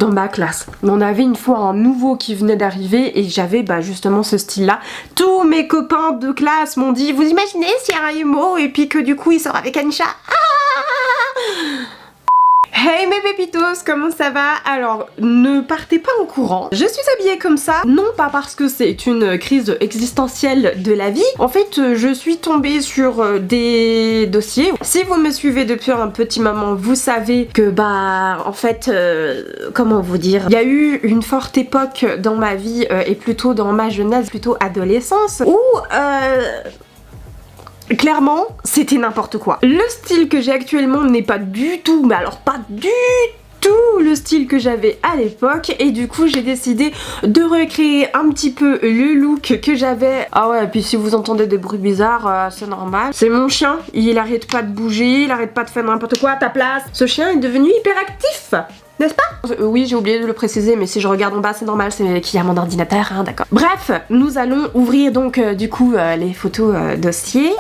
dans ma classe. On avait une fois un nouveau qui venait d'arriver et j'avais justement ce style là. Tous mes copains de classe m'ont dit, vous imaginez s'il y a un emo et puis que du coup il sort avec Anisha. Hey mes pépitos, comment ça va? Alors, ne partez pas en courant. Je suis habillée comme ça, non pas parce que c'est une crise existentielle de la vie. En fait, je suis tombée sur des dossiers. Si vous me suivez depuis un petit moment, vous savez que en fait, comment vous dire, il y a eu une forte époque dans ma vie et plutôt dans ma jeunesse, plutôt adolescence, où clairement, c'était n'importe quoi. Le style que j'ai actuellement n'est pas du tout, mais alors pas du tout le style que j'avais à l'époque et du coup j'ai décidé de recréer un petit peu le look que j'avais. Ah ouais, et puis si vous entendez des bruits bizarres, c'est normal. C'est mon chien, il arrête pas de bouger, il arrête pas de faire n'importe quoi à ta place. Ce chien est devenu hyperactif, n'est-ce pas? Oui, j'ai oublié de le préciser, mais si je regarde en bas, c'est normal, c'est qu'il y a mon ordinateur, hein, d'accord. Bref, nous allons ouvrir donc du coup les photos dossiers.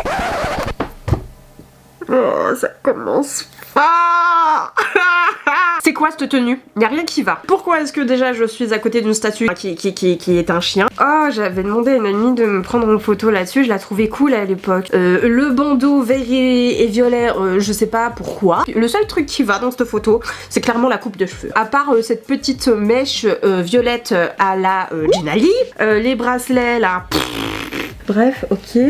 Oh, ça commence fort. C'est quoi cette tenue? Y a rien qui va. Pourquoi est-ce que déjà je suis à côté d'une statue qui est un chien? Oh, j'avais demandé à une amie de me prendre une photo là-dessus, je la trouvais cool à l'époque. Le bandeau vert et violet, je sais pas pourquoi. Le seul truc qui va dans cette photo, c'est clairement la coupe de cheveux. À part cette petite mèche violette à la Gennali, les bracelets là. Bref, ok.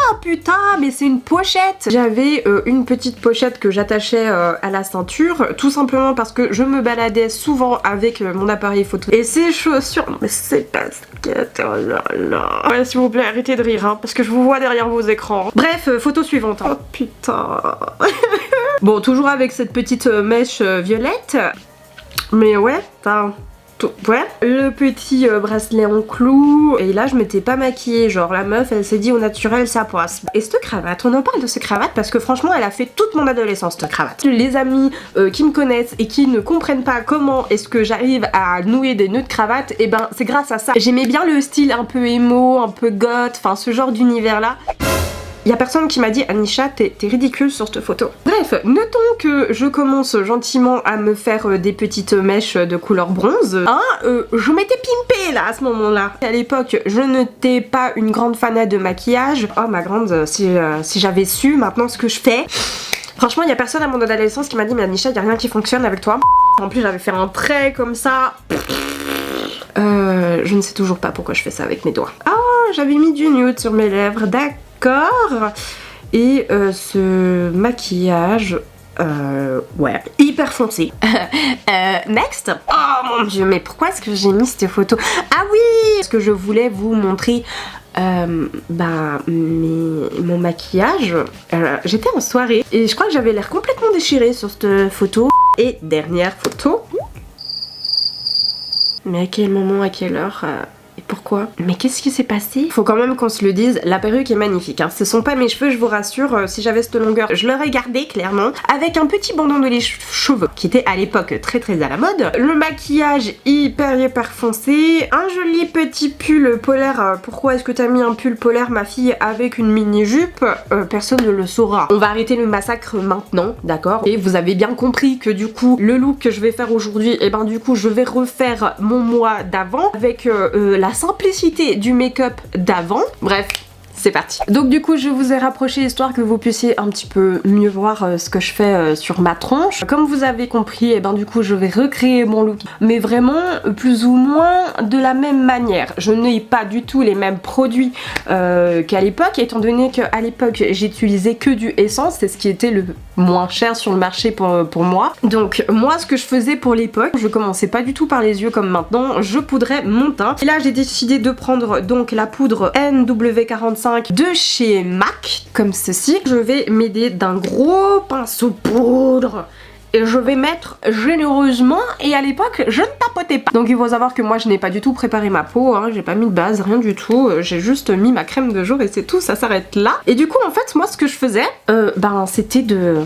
Oh putain, mais c'est une pochette! J'avais une petite pochette que j'attachais à la ceinture, tout simplement parce que je me baladais souvent avec mon appareil photo. Et ces chaussures, non mais c'est basket, oh là là. Ouais, s'il vous plaît, arrêtez de rire, hein, parce que je vous vois derrière vos écrans. Bref, photo suivante. Hein. Oh putain. Bon, toujours avec cette petite mèche violette, mais ouais, enfin... Ouais, le petit bracelet en clou. Et là je m'étais pas maquillée, genre la meuf elle s'est dit au naturel ça passe. Et cette cravate, on en parle de cette cravate parce que franchement elle a fait toute mon adolescence cette cravate. Les amis qui me connaissent et qui ne comprennent pas comment est-ce que j'arrive à nouer des nœuds de cravate, et c'est grâce à ça. J'aimais bien le style un peu émo, un peu goth, enfin ce genre d'univers là. Y a personne qui m'a dit Anisha t'es ridicule sur cette photo. Bref, notons que je commence gentiment à me faire des petites mèches de couleur bronze. Hein, je m'étais pimpée là à ce moment là. À l'époque je n'étais pas une grande fanat de maquillage. Oh ma grande, si j'avais su maintenant ce que je fais. Franchement y a personne à mon adolescence qui m'a dit mais Anisha y a rien qui fonctionne avec toi. En plus j'avais fait un trait comme ça. Je ne sais toujours pas pourquoi je fais ça avec mes doigts. Oh, j'avais mis du nude sur mes lèvres, d'accord. Et ce maquillage, ouais, hyper foncé. Next. Oh mon dieu, mais pourquoi est-ce que j'ai mis cette photo? Ah oui, parce que je voulais vous montrer mon maquillage. J'étais en soirée et je crois que j'avais l'air complètement déchirée sur cette photo. Et dernière photo. Mais à quel moment, à quelle heure et pourquoi? Mais qu'est-ce qui s'est passé? Faut quand même qu'on se le dise, la perruque est magnifique, hein. Ce sont pas mes cheveux, je vous rassure, si j'avais cette longueur, je l'aurais gardé clairement, avec un petit bandeau de les cheveux, qui était à l'époque très à la mode. Le maquillage hyper foncé, un joli petit pull polaire. Pourquoi est-ce que t'as mis un pull polaire, ma fille, avec une mini-jupe? Personne ne le saura. On va arrêter le massacre maintenant, d'accord? Et vous avez bien compris que du coup, le look que je vais faire aujourd'hui, et du coup, je vais refaire mon mois d'avant, avec la simplicité du make-up d'avant. Bref, c'est parti. Donc du coup je vous ai rapproché histoire que vous puissiez un petit peu mieux voir ce que je fais sur ma tronche. Comme vous avez compris, du coup je vais recréer mon look, mais vraiment plus ou moins de la même manière. Je n'ai pas du tout les mêmes produits qu'à l'époque, étant donné qu'à l'époque j'utilisais que du Essence, c'est ce qui était le moins cher sur le marché pour moi. Donc moi ce que je faisais pour l'époque, je commençais pas du tout par les yeux comme maintenant, je poudrais mon teint. Et là j'ai décidé de prendre donc la poudre NW45 de chez MAC, comme ceci. Je vais m'aider d'un gros pinceau poudre et je vais mettre généreusement, et à l'époque je ne tapotais pas. Donc il faut savoir que moi je n'ai pas du tout préparé ma peau, hein. J'ai pas mis de base, rien du tout, j'ai juste mis ma crème de jour et c'est tout, ça s'arrête là. Et du coup en fait moi ce que je faisais, c'était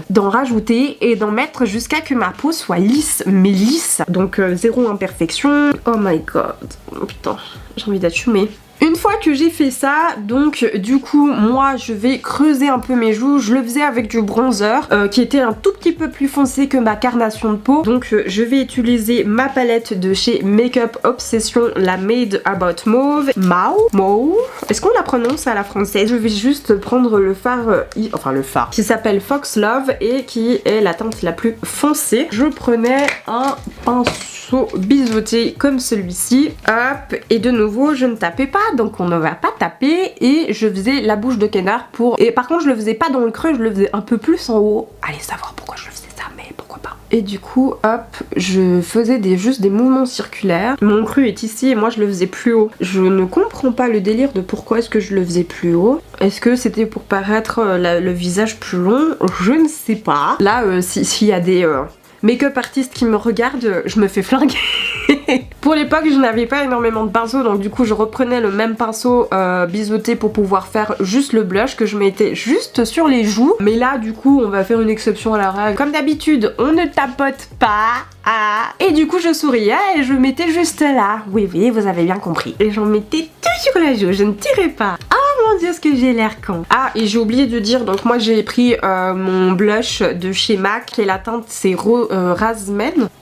d'en rajouter et d'en mettre jusqu'à que ma peau soit lisse, mais lisse. Donc zéro imperfection. Oh my god, oh putain, j'ai envie d'être fumée. Une fois que j'ai fait ça, donc du coup moi je vais creuser un peu mes joues. Je le faisais avec du bronzer qui était un tout petit peu plus foncé que ma carnation de peau. Donc je vais utiliser ma palette de chez Makeup Obsession, la Made About Mauve. Mauve. Est-ce qu'on la prononce à la française? Je vais juste prendre le fard, qui s'appelle Fox Love et qui est la teinte la plus foncée. Je prenais un pinceau biseauté comme celui-ci, hop, et de nouveau je ne tapais pas, donc on ne va pas taper, et je faisais la bouche de canard et par contre je le faisais pas dans le creux, je le faisais un peu plus en haut. Allez savoir pourquoi je faisais ça, mais pourquoi pas. Et du coup hop, je faisais juste des mouvements circulaires. Mon cru est ici et moi je le faisais plus haut. Je ne comprends pas le délire de pourquoi est-ce que je le faisais plus haut. Est-ce que c'était pour paraître le visage plus long? Je ne sais pas. Là s'il y a des make-up artistes qui me regardent, je me fais flinguer. Pour l'époque je n'avais pas énormément de pinceaux, donc du coup je reprenais le même pinceau biseauté pour pouvoir faire juste le blush que je mettais juste sur les joues. Mais là du coup on va faire une exception à la règle. Comme d'habitude on ne tapote pas. Et du coup je souriais et je mettais juste là. Oui vous avez bien compris. Et j'en mettais tout sur la joue, je ne tirais pas. Oh mon dieu ce que j'ai l'air con. Ah et j'ai oublié de dire, donc moi j'ai pris mon blush de chez MAC et la teinte c'est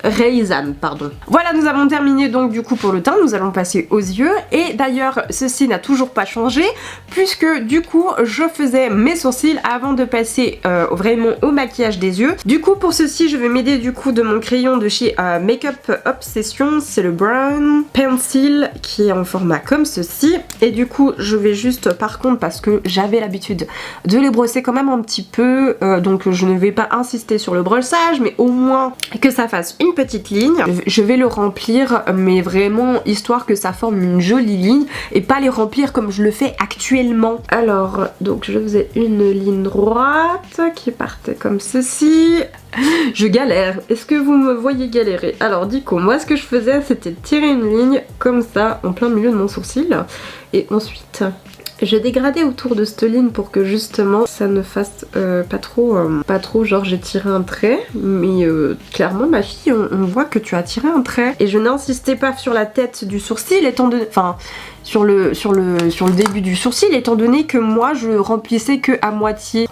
Raisin pardon. Voilà, nous avons terminé donc du coup pour le teint, nous allons passer aux yeux. Et d'ailleurs ceci n'a toujours pas changé puisque du coup je faisais mes sourcils avant de passer vraiment au maquillage des yeux. Du coup pour ceci je vais m'aider du coup de mon crayon de chez Makeup Obsession, c'est le Brown Pencil qui est en format comme ceci. Et du coup je vais juste, par contre parce que j'avais l'habitude de les brosser quand même un petit peu, donc je ne vais pas insister sur le brossage, mais au moins que ça fasse une petite ligne. Je vais le remplir mais vraiment histoire que ça forme une jolie ligne et pas les remplir comme je le fais actuellement. Alors donc je faisais une ligne droite qui partait comme ceci. Je galère, est-ce que vous me voyez galérer? Alors du coup moi ce que je faisais c'était tirer une ligne comme ça en plein milieu de mon sourcil et ensuite je dégradais autour de cette ligne pour que justement ça ne fasse pas trop genre j'ai tiré un trait, mais clairement ma fille on voit que tu as tiré un trait. Et je n'insistais pas sur la tête du sourcil étant donné, enfin sur le début du sourcil étant donné que moi je remplissais que à moitié.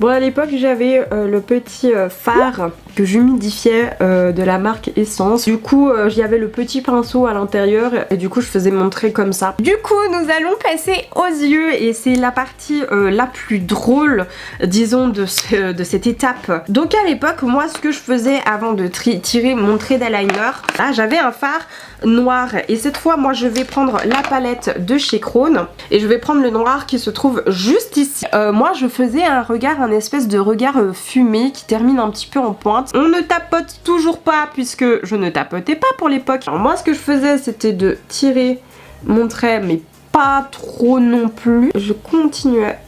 Bon à l'époque j'avais le petit fard que j'humidifiais de la marque Essence. Du coup j'y avais le petit pinceau à l'intérieur et du coup je faisais mon trait comme ça. Du coup nous allons passer aux yeux et c'est la partie la plus drôle disons de cette étape. Donc à l'époque moi ce que je faisais avant de tirer mon trait d'eyeliner, là j'avais un fard noir et cette fois moi je vais prendre la palette de chez Krone et je vais prendre le noir qui se trouve juste ici. Moi je faisais un espèce de regard fumé qui termine un petit peu en pointe. On ne tapote toujours pas puisque je ne tapotais pas pour l'époque. Alors moi ce que je faisais c'était de tirer mon trait mais pas trop non plus. Je continuais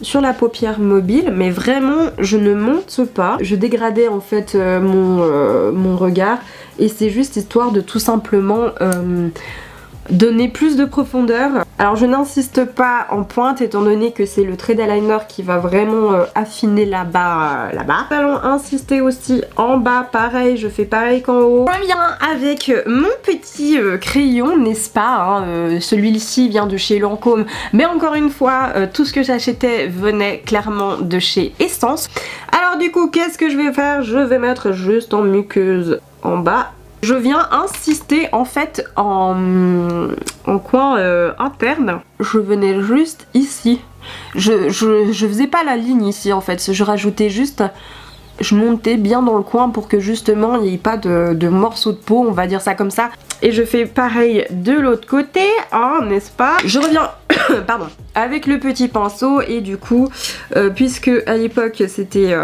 sur la paupière mobile mais vraiment je ne monte pas. Je dégradais en fait mon regard et c'est juste histoire de tout simplement donner plus de profondeur. Alors je n'insiste pas en pointe étant donné que c'est le trait d'eyeliner qui va vraiment affiner là-bas. Allons insister aussi en bas, pareil, je fais pareil qu'en haut. Je reviens avec mon petit crayon, n'est-ce pas celui-ci vient de chez Lancôme, mais encore une fois, tout ce que j'achetais venait clairement de chez Essence. Alors du coup, qu'est-ce que je vais faire? Je vais mettre juste en muqueuse en bas. Je viens insister en fait en coin interne. Je venais juste ici. Je faisais pas la ligne ici en fait. Je rajoutais juste... Je montais bien dans le coin pour que justement il n'y ait pas de morceaux de peau, on va dire ça comme ça. Et je fais pareil de l'autre côté, hein, n'est-ce pas? Je reviens pardon, avec le petit pinceau et du coup, puisque à l'époque c'était,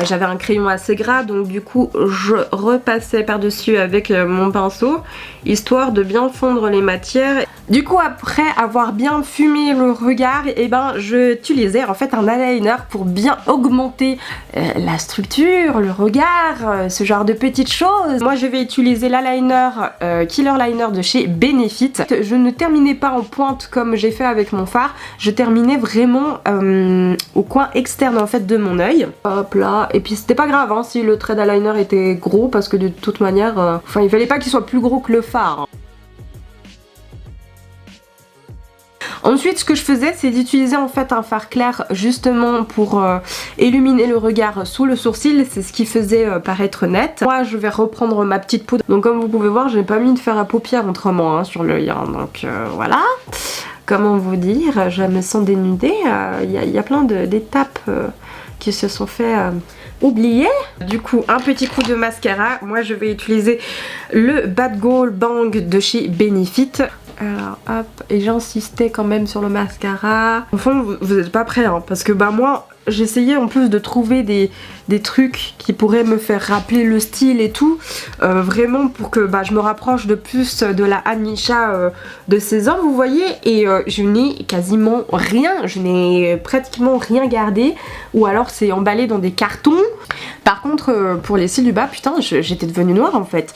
j'avais un crayon assez gras, donc du coup je repassais par-dessus avec mon pinceau, histoire de bien fondre les matières. Du coup après avoir bien fumé le regard, et ben j'utilisais en fait un eyeliner pour bien augmenter la structure, le regard, ce genre de petites choses. Moi je vais utiliser l'eyeliner Killer Liner de chez Benefit. Je ne terminais pas en pointe comme j'ai fait avec mon fard, je terminais vraiment au coin externe en fait de mon œil. Hop là, et puis c'était pas grave hein, si le trait d'eyeliner était gros parce que de toute manière, enfin il fallait pas qu'il soit plus gros que le fard. Ensuite ce que je faisais c'est d'utiliser en fait un fard clair justement pour illuminer le regard sous le sourcil, c'est ce qui faisait paraître net. Moi je vais reprendre ma petite poudre, donc comme vous pouvez voir j'ai pas mis de fard à paupières autrement hein, sur l'œil, hein. Donc voilà. Comment vous dire, je me sens dénudée, il y a plein d'étapes qui se sont fait oublier. Du coup un petit coup de mascara, moi je vais utiliser le Bad Gold Bang de chez Benefit. Alors hop, et j'insistais quand même sur le mascara. Au fond vous n'êtes pas prêts hein, parce que bah moi j'essayais en plus de trouver des trucs qui pourraient me faire rappeler le style et tout, vraiment pour que bah, je me rapproche de plus de la Anisha de 16 ans vous voyez, et je n'ai quasiment rien, je n'ai pratiquement rien gardé, ou alors c'est emballé dans des cartons. Par contre pour les cils du bas, putain j'étais devenue noire en fait.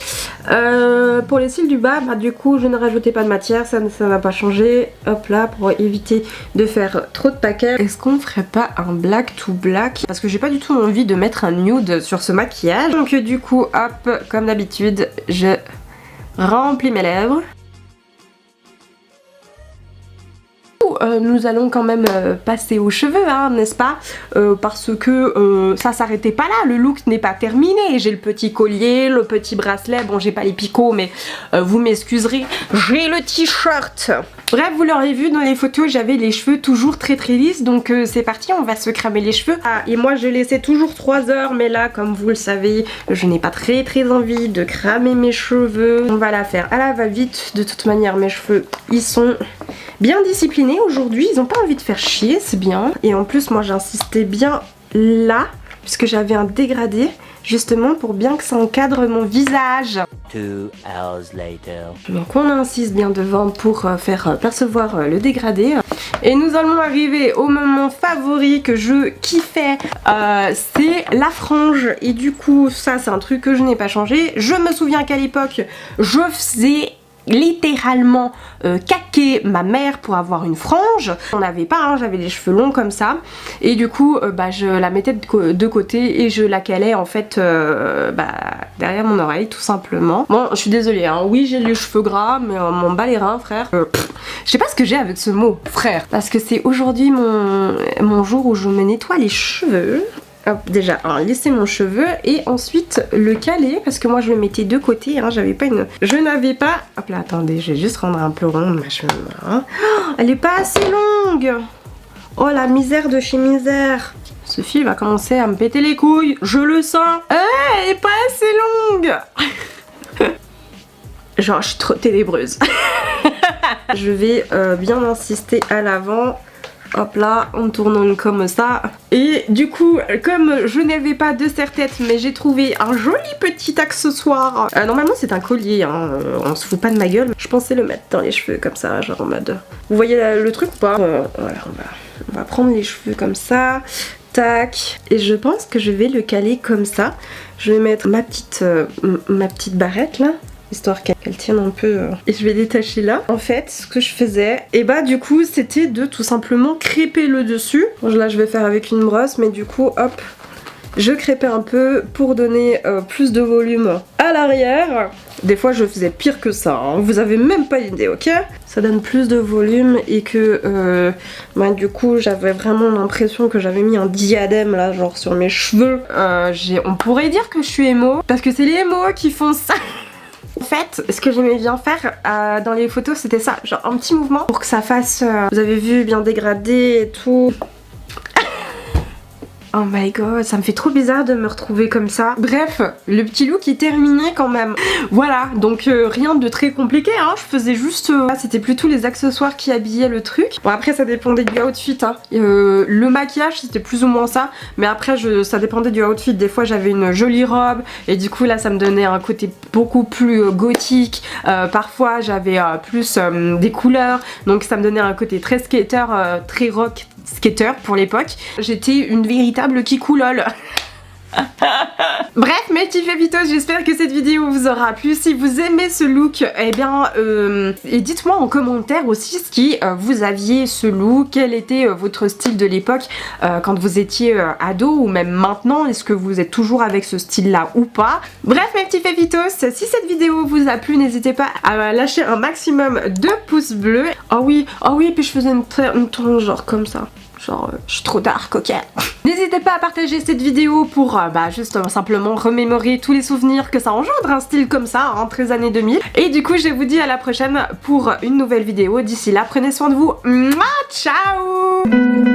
Pour les cils du bas, bah, du coup je ne rajoutais pas de matière, ça n'a pas changé. Hop là, pour éviter de faire trop de paquets. Est-ce qu'on ferait pas un black to black? Parce que j'ai pas du tout envie de mettre un nude sur ce maquillage. Donc du coup hop, comme d'habitude je remplis mes lèvres. Nous allons quand même passer aux cheveux hein, n'est-ce pas, parce que ça s'arrêtait pas là, le look n'est pas terminé. J'ai le petit collier, le petit bracelet, bon j'ai pas les picots mais vous m'excuserez, j'ai le t-shirt. Bref, vous l'aurez vu dans les photos, j'avais les cheveux toujours très lisses, donc c'est parti, on va se cramer les cheveux. Ah, et moi je laissais toujours 3 heures, mais là comme vous le savez, je n'ai pas très envie de cramer mes cheveux. On va la faire à la va-vite, de toute manière mes cheveux ils sont bien disciplinés aujourd'hui, ils ont pas envie de faire chier, c'est bien. Et en plus moi j'insistais bien là, puisque j'avais un dégradé, justement pour bien que ça encadre mon visage. 2 hours later. Donc on insiste bien devant pour faire percevoir le dégradé. Et nous allons arriver au moment favori que je kiffais, c'est la frange. Et du coup ça c'est un truc que je n'ai pas changé. Je me souviens qu'à l'époque je faisais littéralement caquer ma mère pour avoir une frange. On n'avait pas, hein, j'avais les cheveux longs comme ça et du coup bah, je la mettais de côté et je la calais en fait bah, derrière mon oreille tout simplement. Bon je suis désolée hein, oui j'ai les cheveux gras mais m'en bat les reins frère. Je sais pas ce que j'ai avec ce mot frère, parce que c'est aujourd'hui mon jour où je me nettoie les cheveux. Hop, déjà, lisser mon cheveu et ensuite le caler parce que moi je le mettais de côté, hein, j'avais pas une... Je n'avais pas... Hop là, attendez, je vais juste rendre un peu ronde ma cheveux. Hein. Oh, elle est pas assez longue. Oh la misère de chez misère. Sophie va commencer à me péter les couilles, je le sens. Elle est pas assez longue. Genre, je suis trop ténébreuse. Je vais bien insister à l'avant. Hop là, en tournant comme ça. Et du coup, comme je n'avais pas de serre-tête, mais j'ai trouvé un joli petit accessoire. Normalement c'est un collier, hein, on se fout pas de ma gueule. Je pensais le mettre dans les cheveux comme ça, genre en mode... Vous voyez le truc ou pas? Voilà, on va prendre les cheveux comme ça. Tac. Et je pense que je vais le caler comme ça. Je vais mettre ma petite barrette là, histoire qu'elle tienne un peu et je vais détacher là. En fait ce que je faisais, et bah du coup c'était de tout simplement crêper le dessus. Bon, là je vais faire avec une brosse mais du coup hop, je crêpais un peu pour donner plus de volume à l'arrière. Des fois je faisais pire que ça, hein. Vous avez même pas idée, ok? Ça donne plus de volume et que bah, du coup j'avais vraiment l'impression que j'avais mis un diadème là genre sur mes cheveux. On pourrait dire que je suis émo parce que c'est les émos qui font ça. En fait, ce que j'aimais bien faire dans les photos, c'était ça, genre un petit mouvement pour que ça fasse, vous avez vu, bien dégradé et tout. Oh my god, ça me fait trop bizarre de me retrouver comme ça. Bref, le petit look est terminé quand même. Voilà, donc rien de très compliqué, hein. Je faisais juste... c'était plutôt les accessoires qui habillaient le truc. Bon après ça dépendait du outfit, hein. Le maquillage c'était plus ou moins ça. Mais après ça dépendait du outfit. Des fois j'avais une jolie robe et du coup là ça me donnait un côté beaucoup plus gothique. Parfois j'avais plus des couleurs. Donc ça me donnait un côté très skater, très rock skater pour l'époque. J'étais une véritable kikoulol. Bref, mes petits favitos, j'espère que cette vidéo vous aura plu. Si vous aimez ce look, eh bien, et dites-moi en commentaire aussi si vous aviez ce look, quel était votre style de l'époque quand vous étiez ado ou même maintenant. Est-ce que vous êtes toujours avec ce style-là ou pas? Bref, mes petits favitos, si cette vidéo vous a plu, n'hésitez pas à lâcher un maximum de pouces bleus. Oh oui, et puis je faisais une tronche genre comme ça. Genre, je suis trop dark, ok. N'hésitez pas à partager cette vidéo pour juste simplement remémorer tous les souvenirs que ça engendre un style comme ça, hein, très années 2000. Et du coup, je vous dis à la prochaine pour une nouvelle vidéo. D'ici là, prenez soin de vous. Mouah, ciao!